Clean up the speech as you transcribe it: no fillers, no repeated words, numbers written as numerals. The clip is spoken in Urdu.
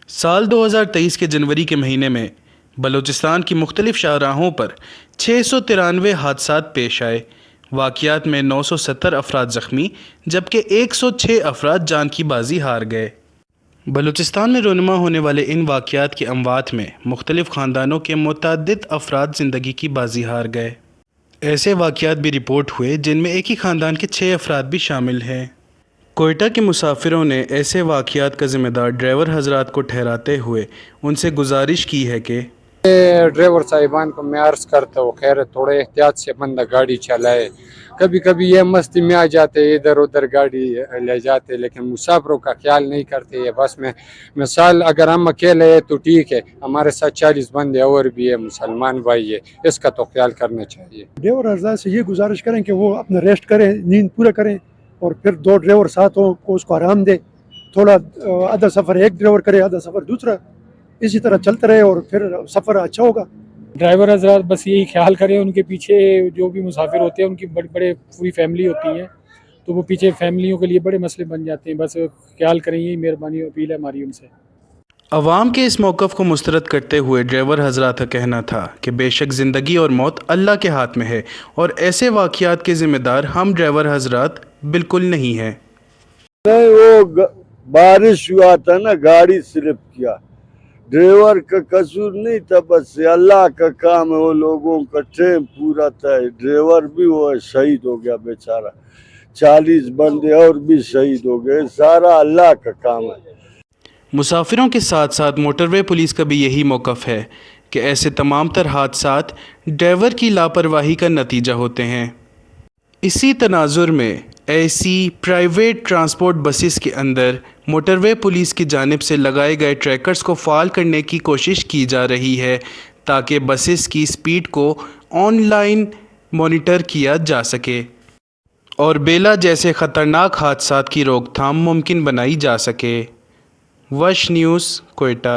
سال 2023 کے جنوری کے مہینے میں بلوچستان کی مختلف شاہراہوں پر 693 حادثات پیش آئے۔ واقعات میں 970 افراد زخمی جبکہ 106 افراد جان کی بازی ہار گئے۔ بلوچستان میں رونما ہونے والے ان واقعات کی اموات میں مختلف خاندانوں کے متعدد افراد زندگی کی بازی ہار گئے۔ ایسے واقعات بھی رپورٹ ہوئے جن میں ایک ہی خاندان کے 6 افراد بھی شامل ہیں۔ کوئٹہ کے مسافروں نے ایسے واقعات کا ذمہ دار ڈرائیور حضرات کو ٹھہراتے ہوئے ان سے گزارش کی ہے کہ ڈرائیور صاحبان کو میں عرض کرتا ہوں خیر تھوڑے احتیاط سے بندہ گاڑی چلائے۔ کبھی کبھی یہ مستی میں آ جاتے ادھر ادھر گاڑی لے جاتے لیکن مسافروں کا خیال نہیں کرتے ہیں۔ بس میں مثال اگر ہم اکیلے ہیں تو ٹھیک ہے، ہمارے ساتھ 40 بندے اور بھی ہے، مسلمان بھائی ہے، اس کا تو خیال کرنا چاہیے۔ ڈرائیور حضرات سے یہ گزارش کریں کہ وہ اپنا ریسٹ کریں، نیند پورا کریں اور پھر 2 ڈرائیور ساتھ ہوں کو اس کو آرام دے، تھوڑا آدھا سفر ایک ڈرائیور کرے آدھا سفر دوسرا، اسی طرح چلتا رہے اور پھر سفر اچھا ہوگا۔ ڈرائیور حضرات بس یہی خیال کریں، ان کے پیچھے جو بھی مسافر ہوتے ہیں ان کی بڑے پوری فیملی ہوتی ہے تو وہ پیچھے فیملیوں کے لیے بڑے مسئلے بن جاتے ہیں۔ بس خیال کریں، یہی مہربانی اپیل ہے ہماری ان سے۔ عوام کے اس موقف کو مسترد کرتے ہوئے ڈرائیور حضرات کا کہنا تھا کہ بے شک زندگی اور موت اللہ کے ہاتھ میں ہے اور ایسے واقعات کے ذمہ دار ہم ڈرائیور حضرات بالکل نہیں ہیں۔ نہیں، وہ بارش ہوا تھا نا، گاڑی سلپ کیا، ڈرائیور کا قصور نہیں تھا، بس اللہ کا کام ہے، وہ لوگوں کا ٹائم پورا تھا، ڈرائیور بھی وہ شہید ہو گیا بیچارہ، 40 بندے اور بھی شہید ہو گئے، سارا اللہ کا کام ہے۔ مسافروں کے ساتھ ساتھ موٹر وے پولیس کا بھی یہی موقف ہے کہ ایسے تمام تر حادثات ڈرائیور کی لاپرواہی کا نتیجہ ہوتے ہیں۔ اسی تناظر میں ایسی پرائیویٹ ٹرانسپورٹ بسز کے اندر موٹر وے پولیس کی جانب سے لگائے گئے ٹریکرز کو فعال کرنے کی کوشش کی جا رہی ہے تاکہ بسز کی سپیڈ کو آن لائن مانیٹر کیا جا سکے اور بیلا جیسے خطرناک حادثات کی روک تھام ممکن بنائی جا سکے۔ وش نیوز، کوئٹہ۔